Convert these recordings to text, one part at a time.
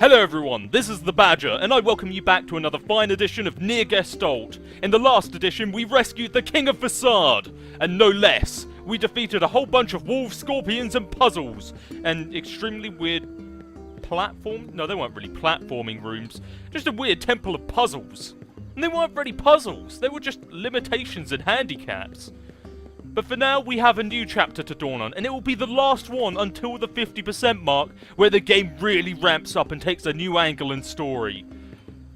Hello everyone, this is the Badger, and I welcome you back to another fine edition of NeiR Gestalt. In the last edition, we rescued the King of Facade, and no less, we defeated a whole bunch of wolves, scorpions, and puzzles, and extremely weird no, they weren't really platforming rooms, just a weird temple of puzzles. And they weren't really puzzles, they were just limitations and handicaps. But for now, we have a new chapter to dawn on, and it will be the last one until the 50% mark, where the game really ramps up and takes a new angle and story.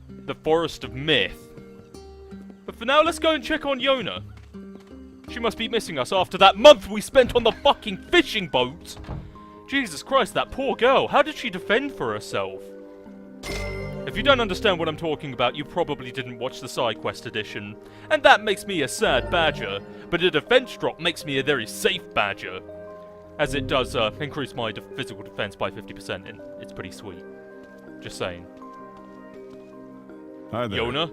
The Forest of Myth. But for now, let's go and check on Yona. She must be missing us after that month we spent on the fucking fishing boat. Jesus Christ, that poor girl, how did she defend for herself? If you don't understand what I'm talking about, you probably didn't watch the side quest edition. And that makes me a sad badger, but a defense drop makes me a very safe badger. As it does increase my physical defense by 50%, and it's pretty sweet. Just saying. Hi there. Yona?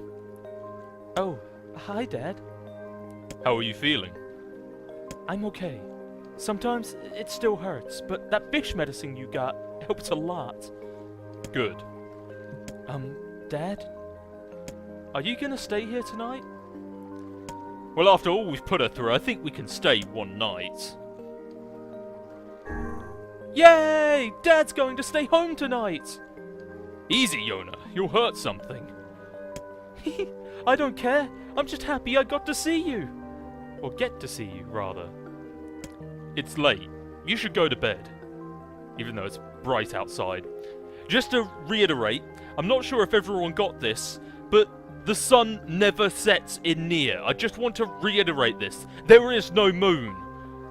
Oh, hi, Dad. How are you feeling? I'm okay. Sometimes it still hurts, but that fish medicine you got helps a lot. Good. Dad? Are you gonna stay here tonight? Well, after all we've put her through, I think we can stay one night. Yay! Dad's going to stay home tonight! Easy, Yona. You'll hurt something. I don't care. I'm just happy I got to see you. Or get to see you, rather. It's late. You should go to bed. Even though it's bright outside. Just to reiterate, I'm not sure if everyone got this, but the sun never sets in NeiR. I just want to reiterate this. There is no moon.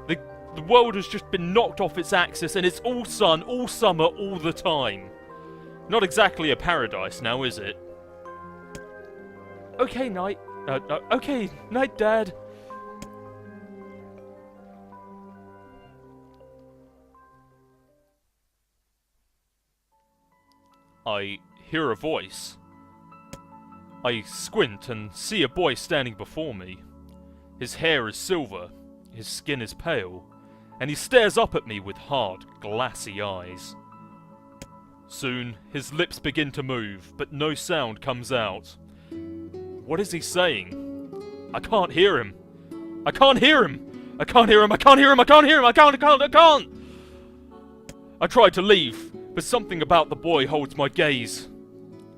The world has just been knocked off its axis and it's all sun, all summer, all the time. Not exactly a paradise now, is it? Okay, night. Okay, night, Dad. I hear a voice. I squint and see a boy standing before me. His hair is silver, his skin is pale, and he stares up at me with hard, glassy eyes. Soon, his lips begin to move, but no sound comes out. What is he saying? I can't hear him. I can't hear him! I can't hear him! I can't hear him! I can't hear him! I can't! I try to leave, but something about the boy holds my gaze.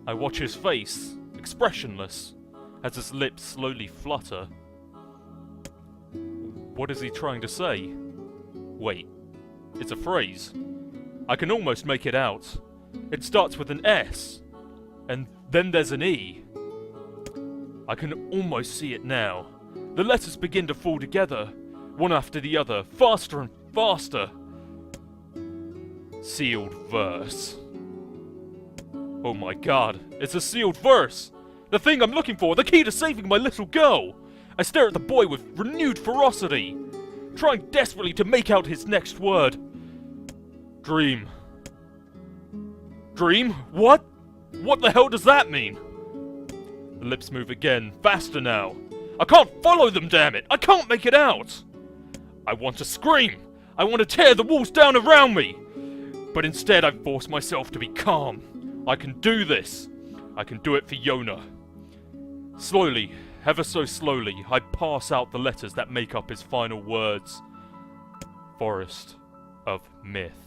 I watch his face, expressionless, as his lips slowly flutter. What is he trying to say? Wait, it's a phrase. I can almost make it out. It starts with an S, and then there's an E. I can almost see it now. The letters begin to fall together, one after the other, faster and faster. Sealed verse. Oh my god, it's a sealed verse! The thing I'm looking for, the key to saving my little girl! I stare at the boy with renewed ferocity, trying desperately to make out his next word. Dream. Dream? What? What the hell does that mean? The lips move again, faster now. I can't follow them, damn it! I can't make it out! I want to scream! I want to tear the walls down around me! But instead I force myself to be calm. I can do this. I can do it for Yona. Slowly, ever so slowly, I pass out the letters that make up his final words. Forest of Myth.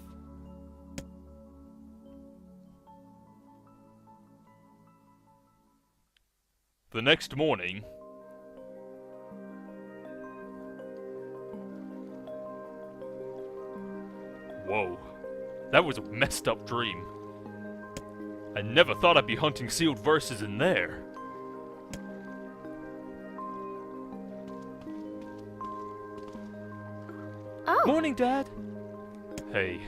The next morning... Whoa. That was a messed up dream. I never thought I'd be hunting sealed verses in there. Oh. Morning, Dad. Hey.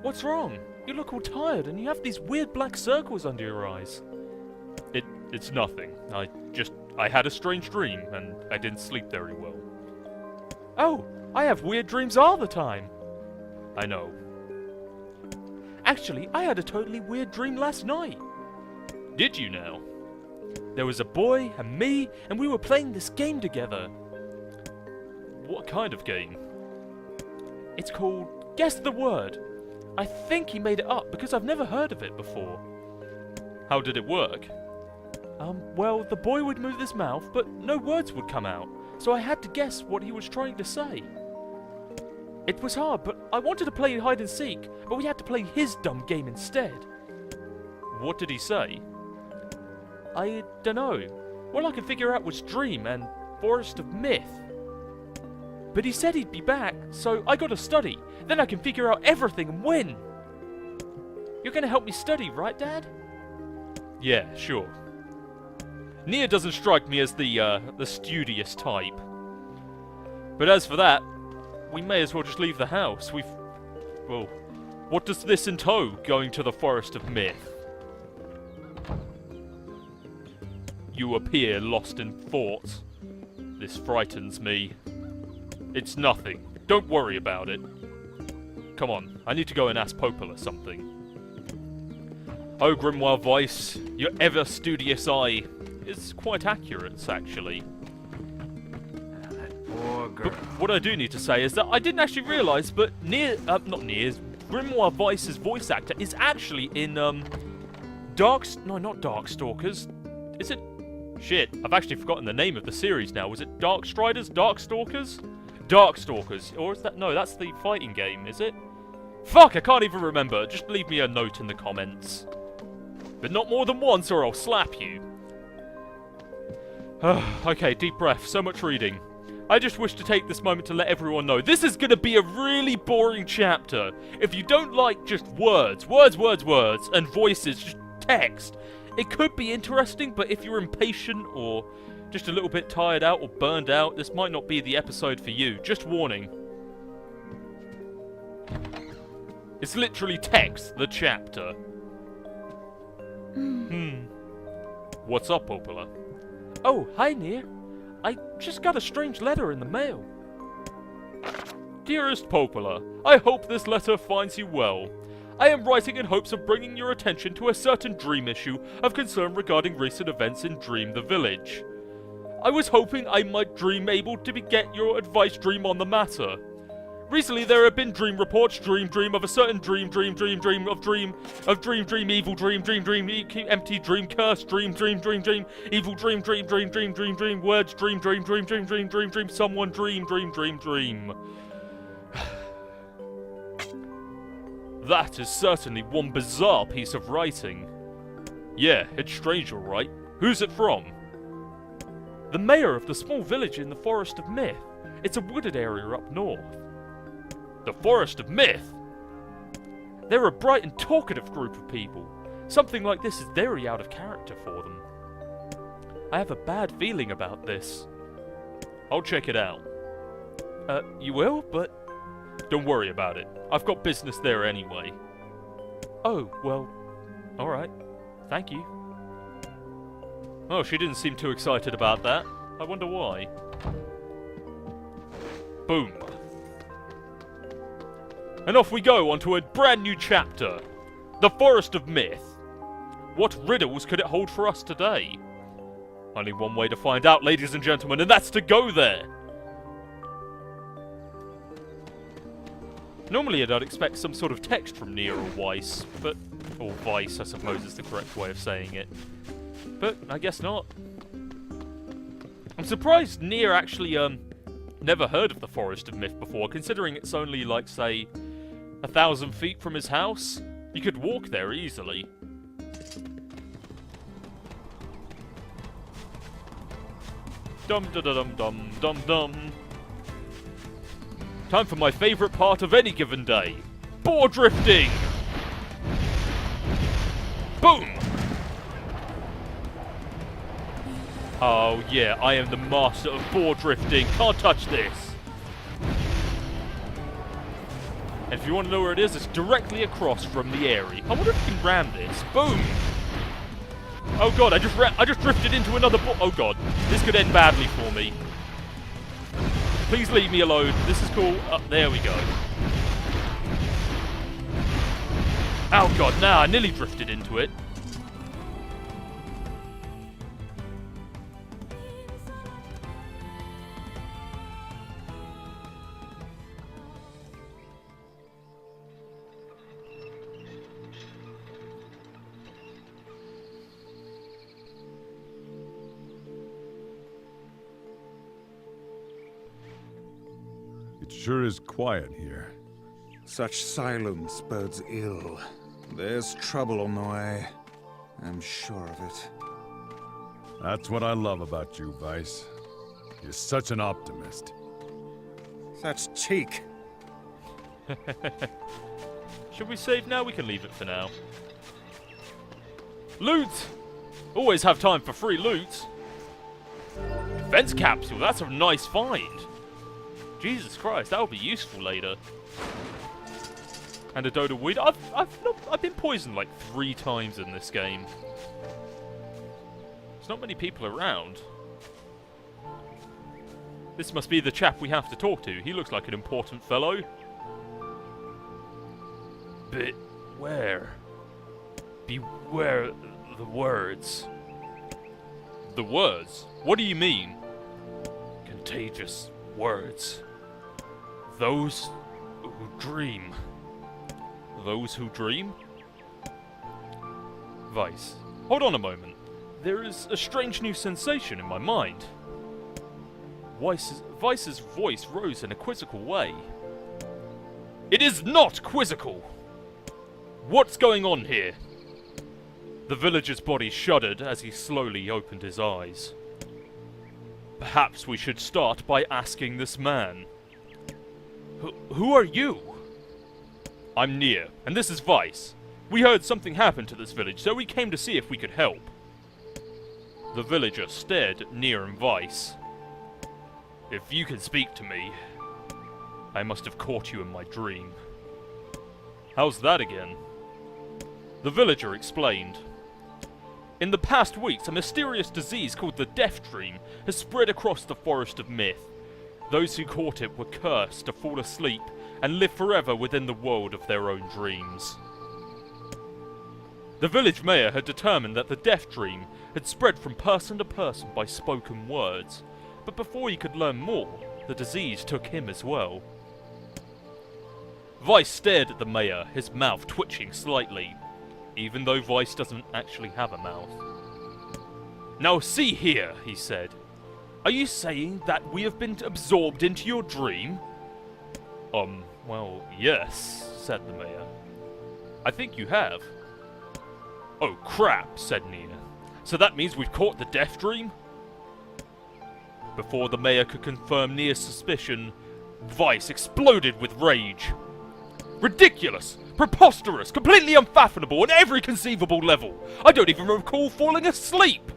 What's wrong? You look all tired and you have these weird black circles under your eyes. It's nothing. I had a strange dream and I didn't sleep very well. Oh, I have weird dreams all the time. I know. Actually, I had a totally weird dream last night. Did you now? There was a boy and me, and we were playing this game together. What kind of game? It's called Guess the Word. I think he made it up because I've never heard of it before. How did it work? Well, the boy would move his mouth, but no words would come out, so I had to guess what he was trying to say. It was hard, but I wanted to play hide and seek, but we had to play his dumb game instead. What did he say? I dunno. All I could figure out was dream and forest of myth. But he said he'd be back, so I got to study. Then I can figure out everything and win. You're gonna help me study, right, Dad? Yeah, sure. NeiR doesn't strike me as the studious type. But as for that, we may as well just leave the house. Well, what does this entail, going to the Forest of Myth? You appear lost in thought. This frightens me. It's nothing. Don't worry about it. Come on, I need to go and ask Popola something. Oh, Grimoire Vice, your ever studious eye is quite accurate, actually. Poor girl. But what I do need to say is that I didn't actually realise, but not NeiR's, Grimoire Vice's voice actor is actually in, no, not Darkstalkers. Is it? Shit, I've actually forgotten the name of the series now. Was it Darkstriders? Darkstalkers? Darkstalkers. Or is that, no, that's the fighting game, is it? Fuck, I can't even remember. Just leave me a note in the comments. But not more than once or I'll slap you. Okay, deep breath. So much reading. I just wish to take this moment to let everyone know this is going to be a really boring chapter. If you don't like just words, and voices, just text, it could be interesting, but if you're impatient or just a little bit tired out or burned out, this might not be the episode for you. Just warning. It's literally text, the chapter. What's up, Popola? Oh, hi, NeiR. I just got a strange letter in the mail. Dearest Popola, I hope this letter finds you well. I am writing in hopes of bringing your attention to a certain dream issue of concern regarding recent events in Dream the Village. I was hoping I might dream able to get your advice dream on the matter. Recently there have been dream reports, dream of a certain dream, evil dream, empty dream, curse, dream, evil dream, words, dream, someone dream. That is certainly one bizarre piece of writing. Yeah, it's strange, alright. Who's it from? The mayor of the small village in the Forest of Myth. It's a wooded area up north. The Forest of Myth? They're a bright and talkative group of people. Something like this is very out of character for them. I have a bad feeling about this. I'll check it out. You will? But... Don't worry about it. I've got business there anyway. Oh, well... Alright. Thank you. Oh, she didn't seem too excited about that. I wonder why. Boom. And off we go onto a brand new chapter. The Forest of Myth. What riddles could it hold for us today? Only one way to find out, ladies and gentlemen, and that's to go there. Normally I'd expect some sort of text from NeiR or Weiss, but... or Vice, I suppose is the correct way of saying it. But I guess not. I'm surprised NeiR actually, never heard of the Forest of Myth before, considering it's only, like, say, 1,000 feet from his house. You could walk there easily. Dum-da-da-dum-dum-dum-dum. Time for my favourite part of any given day. Boar drifting! Boom! Oh yeah, I am the master of boar drifting. Can't touch this. And if you want to know where it is, it's directly across from the area. I wonder if you can ram this. Boom! Oh god, I just drifted into another boar. Oh god, this could end badly for me. Please leave me alone. This is cool. There we go. Oh god, nah, I nearly drifted into it. It sure is quiet here. Such silence bodes ill. There's trouble on the way. I'm sure of it. That's what I love about you, Vice. You're such an optimist. Such cheek. Should we save now? We can leave it for now. Loot! Always have time for free loot. Defense capsule, that's a nice find. Jesus Christ, that'll be useful later. And a Dodo weed. I've been poisoned like 3 times in this game. There's not many people around. This must be the chap we have to talk to. He looks like an important fellow. Beware. Beware the words. The words? What do you mean? Contagious words. Those who dream. Those who dream? Vice. Hold on a moment. There is a strange new sensation in my mind. Vice's voice rose in a quizzical way. It is not quizzical! What's going on here? The villager's body shuddered as he slowly opened his eyes. Perhaps we should start by asking this man. Who are you? I'm NeiR, and this is Vice. We heard something happened to this village, so we came to see if we could help. The villager stared at NeiR and Vice. If you can speak to me, I must have caught you in my dream. How's that again? The villager explained. In the past weeks, a mysterious disease called the Death Dream has spread across the Forest of Myth. Those who caught it were cursed to fall asleep and live forever within the world of their own dreams. The village mayor had determined that the Death Dream had spread from person to person by spoken words, but before he could learn more, the disease took him as well. Vice stared at the mayor, his mouth twitching slightly, even though Vice doesn't actually have a mouth. Now see here, he said. Are you saying that we have been absorbed into your dream? Well, yes, said the mayor. I think you have. Oh crap, said NeiR. So that means we've caught the Death Dream? Before the mayor could confirm NeiR's suspicion, Vice exploded with rage. Ridiculous! Preposterous! Completely unfathomable on every conceivable level! I don't even recall falling asleep!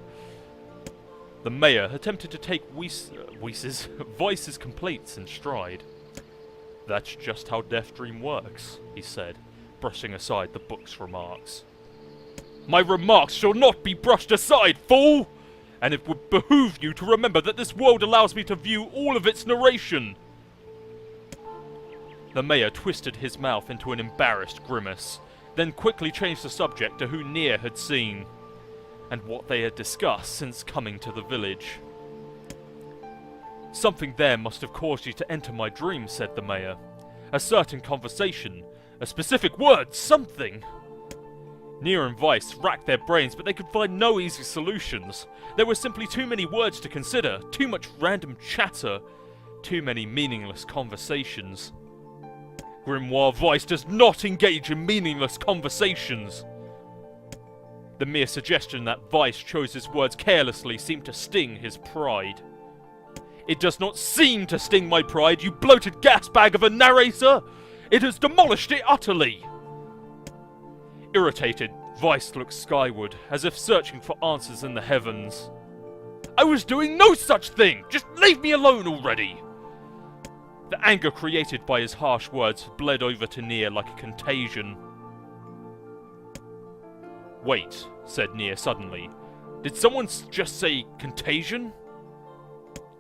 The mayor attempted to take Vice's complaints in stride. That's just how Death Dream works, he said, brushing aside the book's remarks. My remarks shall not be brushed aside, fool! And it would behoove you to remember that this world allows me to view all of its narration. The mayor twisted his mouth into an embarrassed grimace, then quickly changed the subject to who NeiR had seen, and what they had discussed since coming to the village. Something there must have caused you to enter my dream, said the mayor. A certain conversation, a specific word, something. NeiR and Vice racked their brains, but they could find no easy solutions. There were simply too many words to consider, too much random chatter, too many meaningless conversations. Grimoire Vice does not engage in meaningless conversations. The mere suggestion that Vice chose his words carelessly seemed to sting his pride. It does not seem to sting my pride, you bloated gasbag of a narrator! It has demolished it utterly! Irritated, Vice looked skyward, as if searching for answers in the heavens. I was doing no such thing! Just leave me alone already! The anger created by his harsh words bled over to NeiR like a contagion. Wait, said NeiR suddenly. Did someone just say contagion?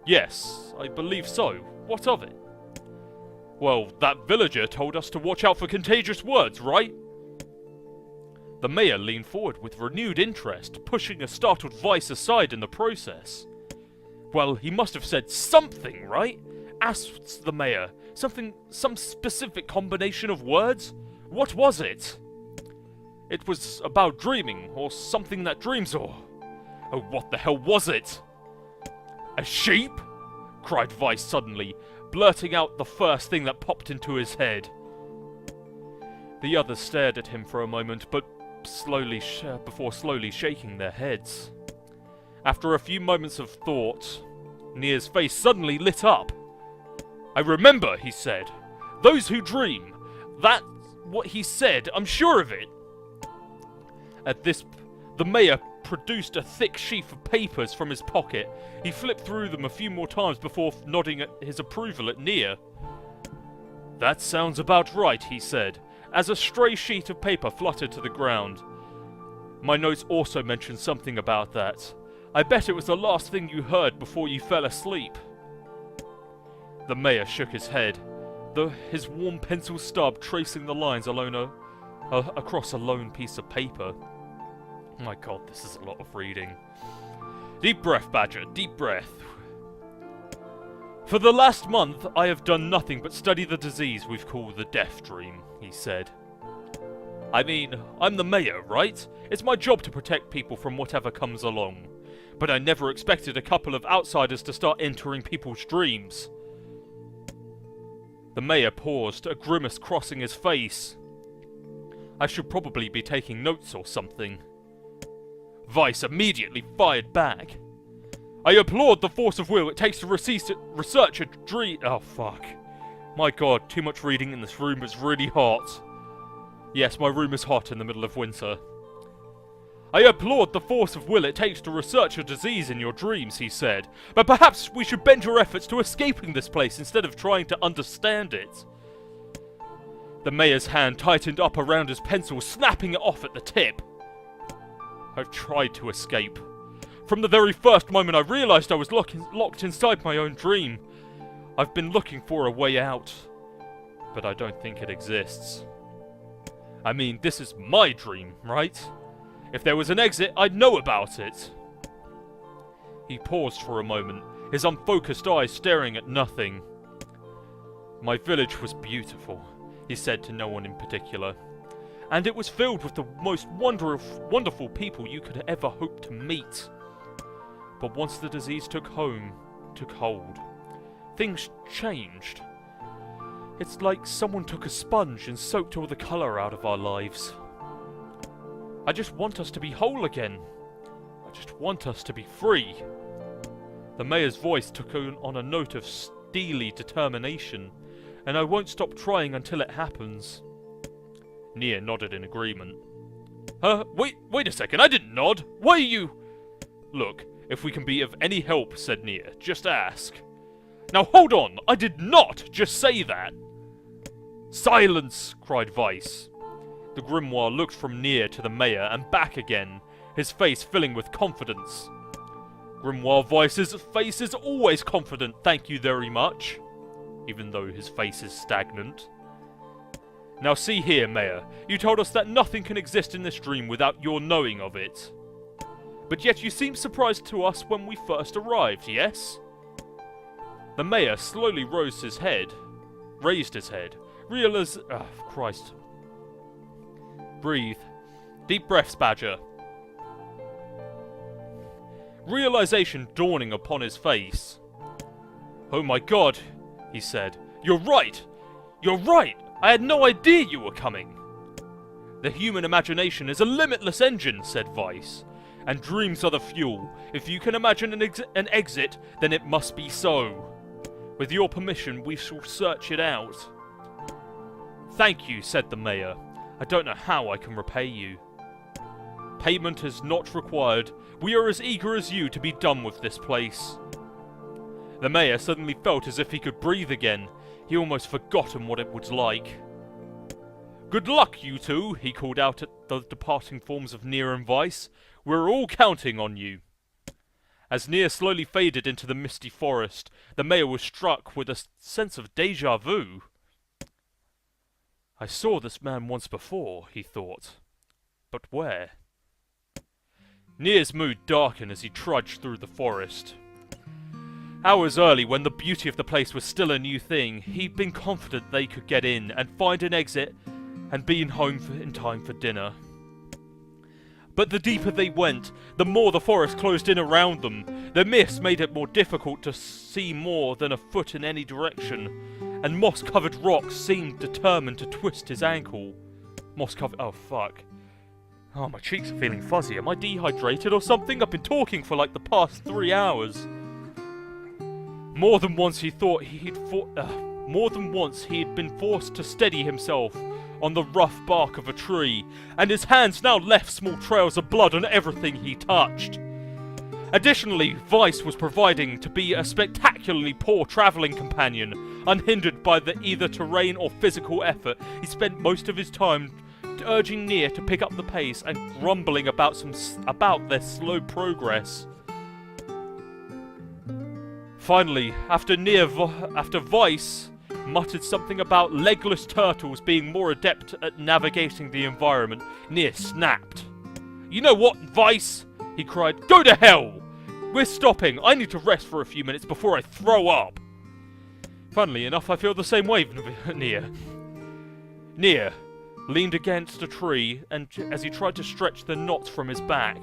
Yes, I believe so. What of it? Well, that villager told us to watch out for contagious words, right? The mayor leaned forward with renewed interest, pushing a startled Vice aside in the process. Well, he must have said something, right? Asked the mayor. Some specific combination of words? What was it? It was about dreaming, or something that dreams, or... Oh, what the hell was it? A sheep? Cried Vice suddenly, blurting out the first thing that popped into his head. The others stared at him for a moment, but before slowly shaking their heads. After a few moments of thought, NeiR's face suddenly lit up. "I remember," he said. "Those who dream. That's what he said, I'm sure of it." At this, the mayor produced a thick sheaf of papers from his pocket. He flipped through them a few more times before nodding his approval at NeiR. "That sounds about right," he said, as a stray sheet of paper fluttered to the ground. "My notes also mentioned something about that. I bet it was the last thing you heard before you fell asleep." The mayor shook his head, his warm pencil stub tracing the lines across a lone piece of paper. My god, this is a lot of reading. "Deep breath, Badger, deep breath. For the last month, I have done nothing but study the disease we've called the death dream," he said. "I mean, I'm the mayor, right? It's my job to protect people from whatever comes along. But I never expected a couple of outsiders to start entering people's dreams." The mayor paused, a grimace crossing his face. "I should probably be taking notes or something." Vice immediately fired back. "I applaud the force of will it takes to research a dream." Oh, fuck. My god, too much reading in this room is really hot. Yes, my room is hot in the middle of winter. "I applaud the force of will it takes to research a disease in your dreams," he said. "But perhaps we should bend your efforts to escaping this place instead of trying to understand it." The mayor's hand tightened up around his pencil, snapping it off at the tip. "I've tried to escape. From the very first moment I realized I was locked inside my own dream. I've been looking for a way out, but I don't think it exists. I mean, this is my dream, right? If there was an exit, I'd know about it." He paused for a moment, his unfocused eyes staring at nothing. "My village was beautiful," he said to no one in particular. "And it was filled with the most wonderful people you could ever hope to meet. But once the disease took hold, things changed. It's like someone took a sponge and soaked all the colour out of our lives. I just want us to be whole again. I just want us to be free." The mayor's voice took on a note of steely determination, "and I won't stop trying until it happens." NeiR nodded in agreement. Wait a second, I didn't nod! Why are you... "Look, if we can be of any help," said NeiR, "just ask." "Now hold on, I did not just say that!" "Silence!" cried Vice. The grimoire looked from NeiR to the mayor and back again, his face filling with confidence. Grimoire Vice's face is always confident, thank you very much, even though his face is stagnant. "Now see here, Mayor, you told us that nothing can exist in this dream without your knowing of it. But yet you seemed surprised to us when we first arrived, yes?" The mayor slowly raised his head. Christ. Breathe. Deep breaths, Badger. Realization dawning upon his face. "Oh my god," he said. "You're right! You're right! I had no idea you were coming!" "The human imagination is a limitless engine," said Vice. "And dreams are the fuel. If you can imagine an exit, then it must be so. With your permission, we shall search it out." "Thank you," said the mayor. "I don't know how I can repay you." "Payment is not required. We are as eager as you to be done with this place." The mayor suddenly felt as if he could breathe again. He almost forgotten what it was like. "Good luck, you two," he called out at the departing forms of NeiR and Vice. "We're all counting on you." As NeiR slowly faded into the misty forest, the mayor was struck with a sense of déjà vu. "I saw this man once before," he thought. "But where?" NeiR's mood darkened as he trudged through the forest. Hours early, when the beauty of the place was still a new thing, he'd been confident they could get in and find an exit and be home in time for dinner. But the deeper they went, the more the forest closed in around them. The mist made it more difficult to see more than a foot in any direction, and moss-covered rocks seemed determined to twist his ankle. Moss-covered... oh, fuck. Oh, my cheeks are feeling fuzzy. Am I dehydrated or something? I've been talking for like the past 3 hours. More than once he thought more than once he had been forced to steady himself on the rough bark of a tree, and his hands now left small trails of blood on everything he touched. Additionally, Vice was proving to be a spectacularly poor travelling companion. Unhindered by either terrain or physical effort, he spent most of his time urging NeiR to pick up the pace and grumbling about their slow progress. Finally, after Vice muttered something about legless turtles being more adept at navigating the environment, NeiR snapped. "You know what, Vice?" he cried. "Go to hell! We're stopping. I need to rest for a few minutes before I throw up." Funnily enough, I feel the same way, NeiR. NeiR leaned against a tree and as he tried to stretch the knots from his back.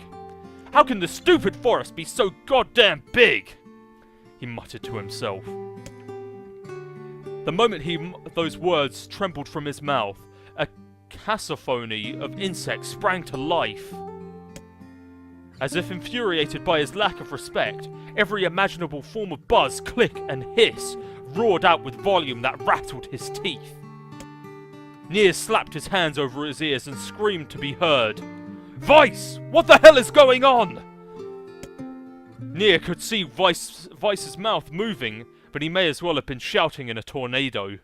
"How can the stupid forest be so goddamn big?" he muttered to himself. The moment those words trembled from his mouth, a cacophony of insects sprang to life. As if infuriated by his lack of respect, every imaginable form of buzz, click, and hiss roared out with volume that rattled his teeth. NeiR slapped his hands over his ears and screamed to be heard. "Vice! What the hell is going on?" NeiR could see Vice's mouth moving, but he may as well have been shouting in a tornado.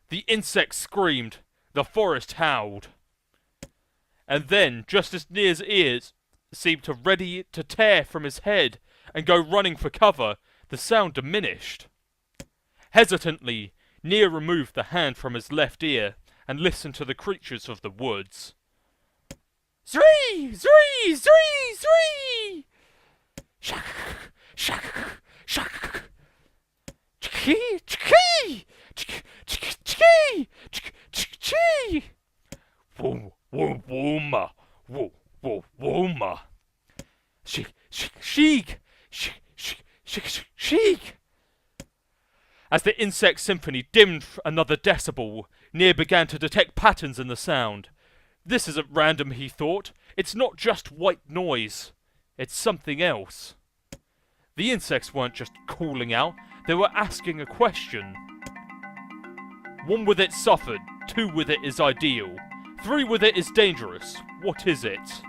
The insects screamed, the forest howled. And then, just as NeiR's ears seemed to ready to tear from his head and go running for cover, the sound diminished. Hesitantly, NeiR removed the hand from his left ear and listened to the creatures of the woods. "Zree! Zree! Zree! Zree! Shak! Shak! Shak! Chiki! Chiki! Chiki! Chiki! Chiki! Woo! Woo! Wooma! Woo! Woo! Wooma! Sheik! Sheik! Sheik! As the insect symphony dimmed another decibel, NeiR began to detect patterns in the sound. This isn't random, he thought. It's not just white noise. It's something else. The insects weren't just calling out, they were asking a question. 1 with it suffered, 2 with it is ideal, 3 with it is dangerous. What is it?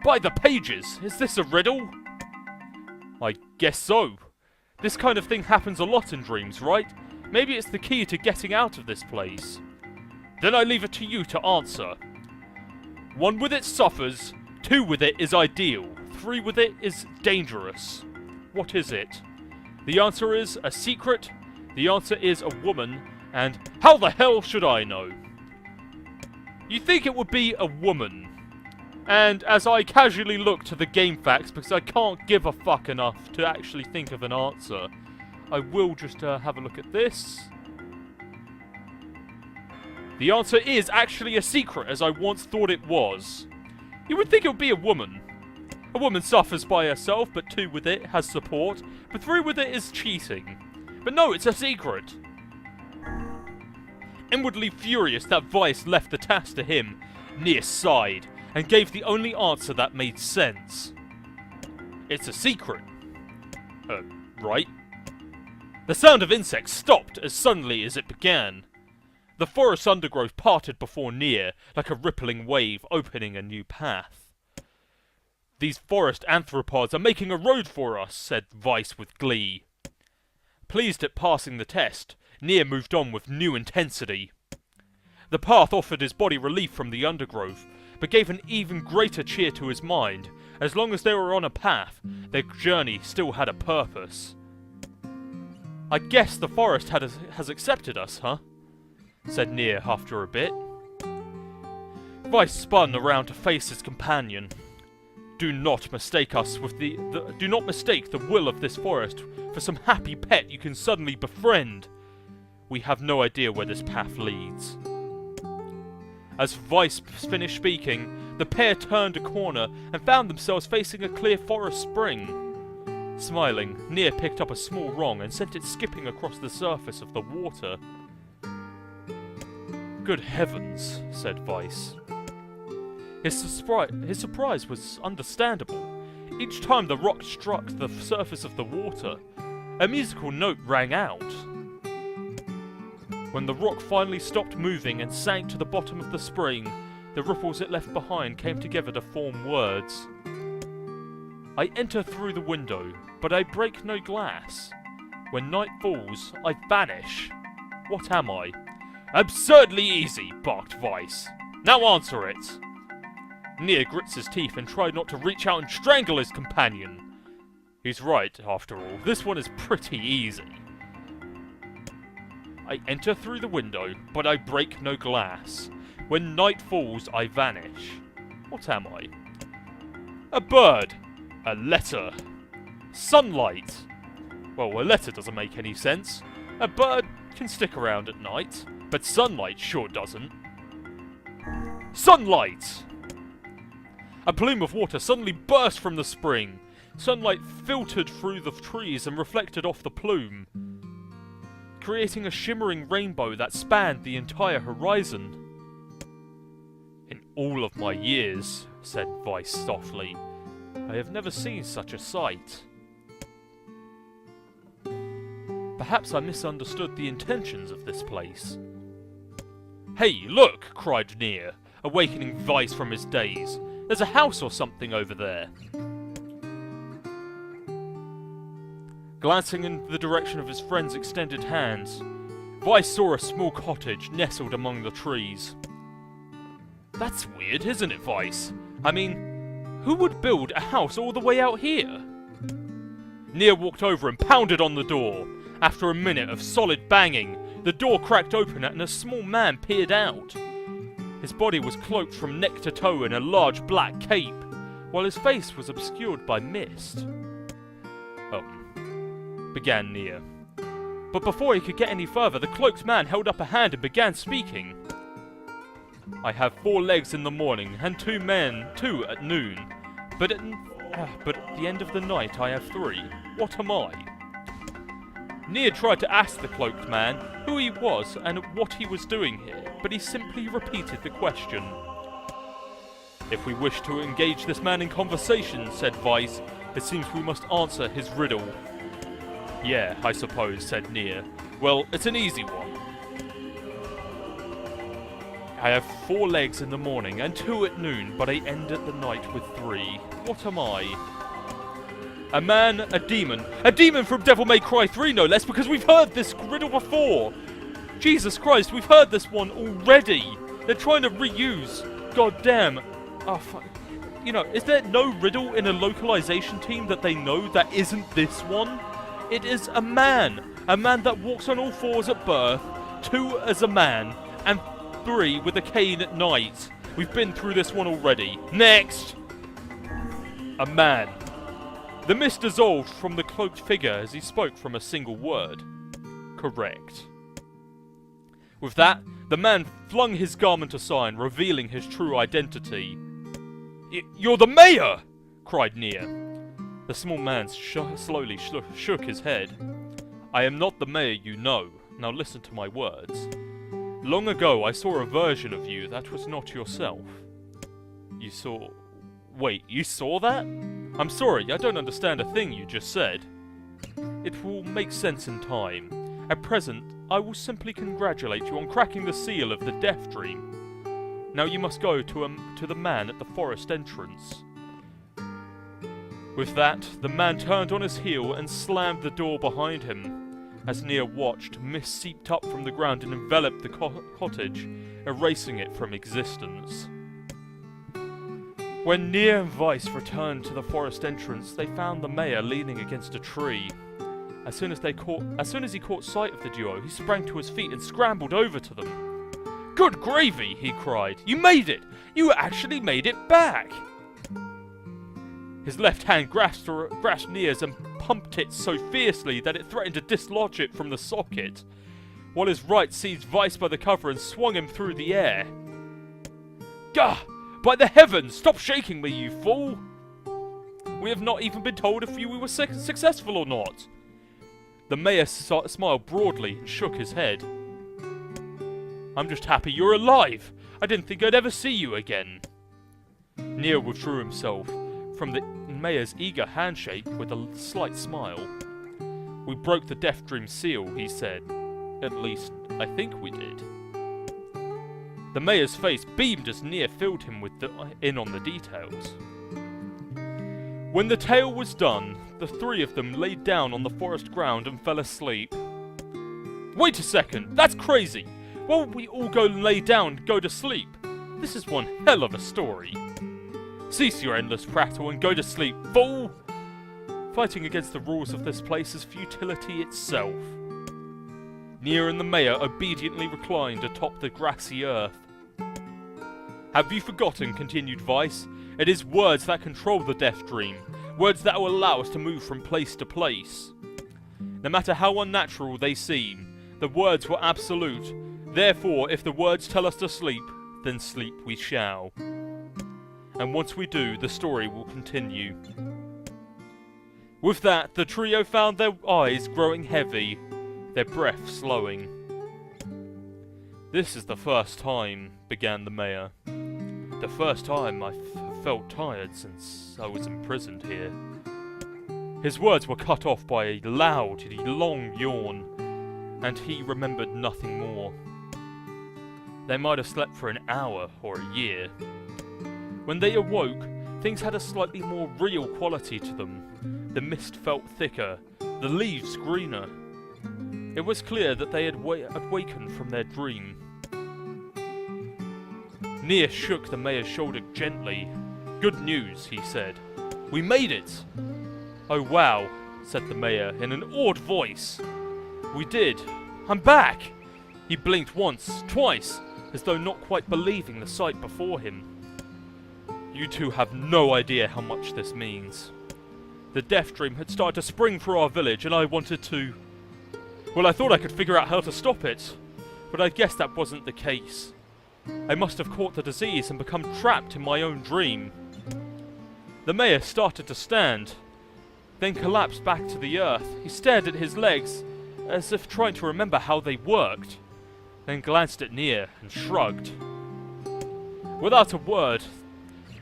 By the pages, is this a riddle? I guess so. This kind of thing happens a lot in dreams, right? Maybe it's the key to getting out of this place. Then I leave it to you to answer. 1 with it suffers, 2 with it is ideal, 3 with it is dangerous. What is it? The answer is a secret, the answer is a woman, and how the hell should I know? You think it would be a woman. And as I casually look to the game facts, because I can't give a fuck enough to actually think of an answer, I will just have a look at this. The answer is actually a secret, as I once thought it was. You would think it would be a woman. A woman suffers by herself, but 2 with it has support, but 3 with it is cheating. But no, it's a secret. Inwardly furious that Vice left the task to him, NeiR sighed, and gave the only answer that made sense. It's a secret. Right? The sound of insects stopped as suddenly as it began. The forest undergrowth parted before NeiR, like a rippling wave opening a new path. "These forest anthropods are making a road for us," said Vice with glee. Pleased at passing the test, NeiR moved on with new intensity. The path offered his body relief from the undergrowth, but gave an even greater cheer to his mind. As long as they were on a path, their journey still had a purpose. "I guess the forest has accepted us, huh?" said NeiR after a bit. Vice spun around to face his companion. Do not mistake the will of this forest for some happy pet you can suddenly befriend. We have no idea where this path leads. As Vice finished speaking, the pair turned a corner and found themselves facing a clear forest spring. Smiling, NeiR picked up a small rong and sent it skipping across the surface of the water. "Good heavens," said Vice. His surprise was understandable. Each time the rock struck the surface of the water, a musical note rang out. When the rock finally stopped moving and sank to the bottom of the spring, the ripples it left behind came together to form words. "I enter through the window, but I break no glass. When night falls, I vanish. What am I?" "Absurdly easy," barked Vice. "Now answer it." NeiR grits his teeth and tried not to reach out and strangle his companion. He's right, after all. This one is pretty easy. "I enter through the window, but I break no glass. When night falls, I vanish. What am I?" "A bird. A letter. Sunlight. Well, a letter doesn't make any sense. A bird can stick around at night, but sunlight sure doesn't. Sunlight!" A plume of water suddenly burst from the spring. Sunlight filtered through the trees and reflected off the plume, creating a shimmering rainbow that spanned the entire horizon. "In all of my years," said Vice softly, "I have never seen such a sight. Perhaps I misunderstood the intentions of this place." "Hey, look!" cried NeiR, awakening Vice from his daze. "There's a house or something over there." Glancing in the direction of his friend's extended hands, Vice saw a small cottage nestled among the trees. "That's weird, isn't it, Vice? I mean, who would build a house all the way out here?" NeiR walked over and pounded on the door. After a minute of solid banging, the door cracked open and a small man peered out. His body was cloaked from neck to toe in a large black cape, while his face was obscured by mist. Began NeiR. But before he could get any further, the cloaked man held up a hand and began speaking. "I have 4 legs in the morning and 2 at noon, but at the end of the night I have 3. What am I?" NeiR tried to ask the cloaked man who he was and what he was doing here, but he simply repeated the question. "If we wish to engage this man in conversation," said Vice, "it seems we must answer his riddle." "Yeah, I suppose," said NeiR. "Well, it's an easy one. I have 4 legs in the morning and 2 at noon, but I end at the night with 3. What am I?" "A man, a demon from Devil May Cry 3, no less, because we've heard this riddle before. Jesus Christ, we've heard this one already. They're trying to reuse. God damn. Oh, fuck. You know, is there no riddle in a localization team that they know that isn't this one? It is a man that walks on all 4s at birth, 2 as a man, and 3 with a cane at night. We've been through this one already. Next! A man. The mist dissolved from the cloaked figure as he spoke from a single word. Correct. With that, the man flung his garment aside, revealing his true identity. "You're the mayor!" cried NeiR. The small man slowly shook his head. "I am not the mayor you know. Now listen to my words. Long ago I saw a version of you that was not yourself." "You saw... Wait, you saw that? I'm sorry, I don't understand a thing you just said." "It will make sense in time. At present, I will simply congratulate you on cracking the seal of the Death Dream. Now you must go to the man at the forest entrance." With that, the man turned on his heel and slammed the door behind him. As NeiR watched, mist seeped up from the ground and enveloped the cottage, erasing it from existence. When NeiR and Vice returned to the forest entrance, they found the mayor leaning against a tree. As soon as he caught sight of the duo, he sprang to his feet and scrambled over to them. "Good gravy!" he cried. "You made it! You actually made it back!" His left hand grasped NeiR's and pumped it so fiercely that it threatened to dislodge it from the socket, while his right seized Vice by the cover and swung him through the air. Gah! By the heavens, stop shaking me, you fool! We have not even been told if we were successful or not. The mayor smiled broadly and shook his head. I'm just happy you're alive. I didn't think I'd ever see you again. NeiR withdrew himself from the mayor's eager handshake with a slight smile. We broke the Death Dream seal, he said. At least, I think we did. The mayor's face beamed as NeiR filled him in on the details. When the tale was done, the three of them laid down on the forest ground and fell asleep. Wait a second, that's crazy! Why would we all go and lay down and go to sleep? This is one hell of a story. Cease your endless prattle and go to sleep, fool! Fighting against the rules of this place is futility itself. NeiR and the mayor obediently reclined atop the grassy earth. Have you forgotten, continued Vice? It is words that control the Death Dream, words that will allow us to move from place to place. No matter how unnatural they seem, the words were absolute. Therefore, if the words tell us to sleep, then sleep we shall. And once we do, the story will continue. With that, the trio found their eyes growing heavy, their breath slowing. This is the first time, began the mayor. The first time I felt tired since I was imprisoned here. His words were cut off by a loud, long yawn, and he remembered nothing more. They might have slept for an hour or a year. When they awoke, things had a slightly more real quality to them. The mist felt thicker, the leaves greener. It was clear that they had awakened from their dream. NeiR shook the mayor's shoulder gently. Good news, he said. We made it! Oh wow, said the mayor in an awed voice. We did. I'm back! He blinked once, twice, as though not quite believing the sight before him. You two have no idea how much this means. The Death Dream had started to spring through our village and I wanted to... Well, I thought I could figure out how to stop it, but I guess that wasn't the case. I must have caught the disease and become trapped in my own dream. The mayor started to stand, then collapsed back to the earth. He stared at his legs, as if trying to remember how they worked, then glanced at NeiR and shrugged. Without a word,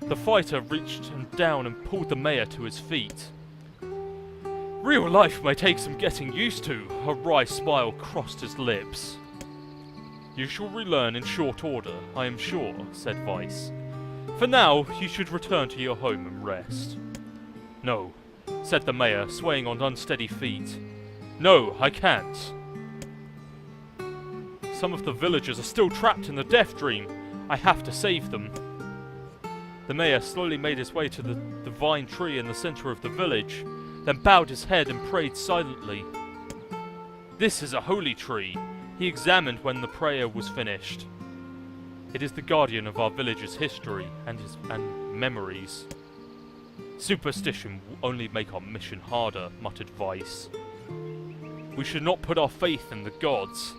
the fighter reached down and pulled the mayor to his feet. Real life may take some getting used to, a wry smile crossed his lips. You shall relearn in short order, I am sure, said Vice. For now, you should return to your home and rest. No, said the mayor, swaying on unsteady feet. No, I can't. Some of the villagers are still trapped in the Death Dream. I have to save them. The mayor slowly made his way to the vine tree in the center of the village, then bowed his head and prayed silently. This is a holy tree, he examined when the prayer was finished. It is the guardian of our village's history and memories. Superstition will only make our mission harder, muttered Vice. We should not put our faith in the gods.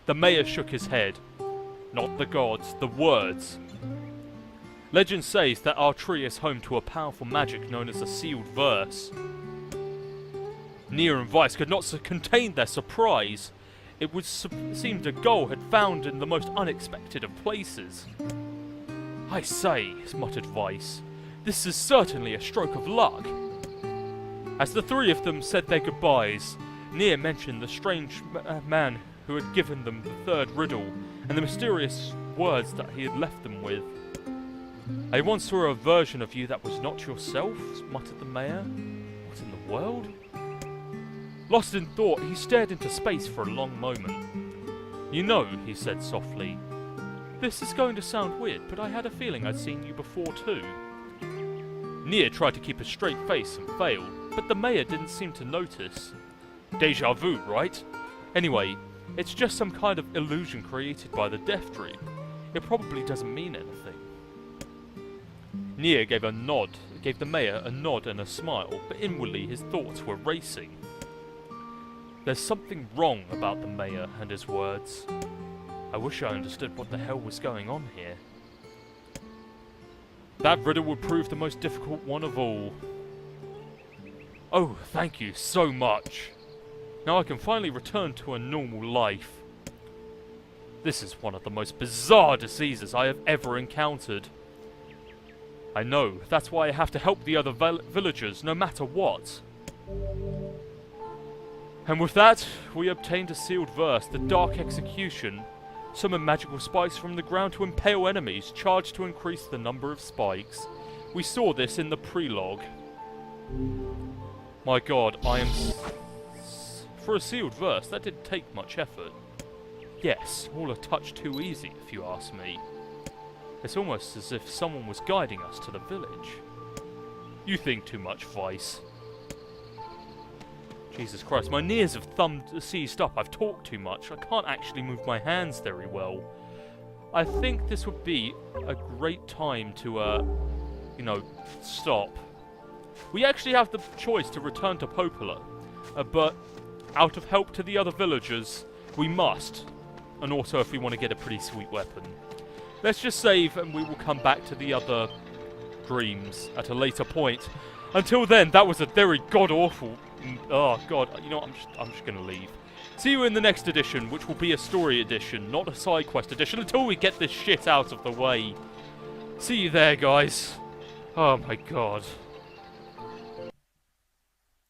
The mayor shook his head. Not the gods, the words. Legend says that our tree is home to a powerful magic known as the sealed verse. NeiR and Vice could not contain their surprise. It would seem a goal had found in the most unexpected of places. I say, muttered Vice, this is certainly a stroke of luck. As the three of them said their goodbyes, NeiR mentioned the strange man who had given them the third riddle and the mysterious words that he had left them with. I once saw a version of you that was not yourself, muttered the mayor. What in the world? Lost in thought, he stared into space for a long moment. You know, he said softly, this is going to sound weird, but I had a feeling I'd seen you before too. NeiR tried to keep a straight face and failed, but the mayor didn't seem to notice. Deja vu, right? Anyway, it's just some kind of illusion created by the Death Dream. It probably doesn't mean anything. NeiR gave the mayor a nod and a smile, but inwardly his thoughts were racing. There's something wrong about the mayor and his words. I wish I understood what the hell was going on here. That riddle would prove the most difficult one of all. Oh, thank you so much. Now I can finally return to a normal life. This is one of the most bizarre diseases I have ever encountered. I know, that's why I have to help the other villagers, no matter what. And with that, we obtained a sealed verse, the Dark Execution. Summon magical spikes from the ground to impale enemies, charged to increase the number of spikes. We saw this in the prelogue. My god, I am... For a sealed verse, that didn't take much effort. Yes, all a touch too easy, if you ask me. It's almost as if someone was guiding us to the village. You think too much, Vice. Jesus Christ, my knees have seized up. I've talked too much. I can't actually move my hands very well. I think this would be a great time to, you know, stop. We actually have the choice to return to Popola, but out of help to the other villagers, we must. And also if we want to get a pretty sweet weapon. Let's just save and we will come back to the other dreams at a later point. Until then, that was a very god-awful... Oh, God. You know what? I'm just going to leave. See you in the next edition, which will be a story edition, not a side quest edition, until we get this shit out of the way. See you there, guys. Oh, my God.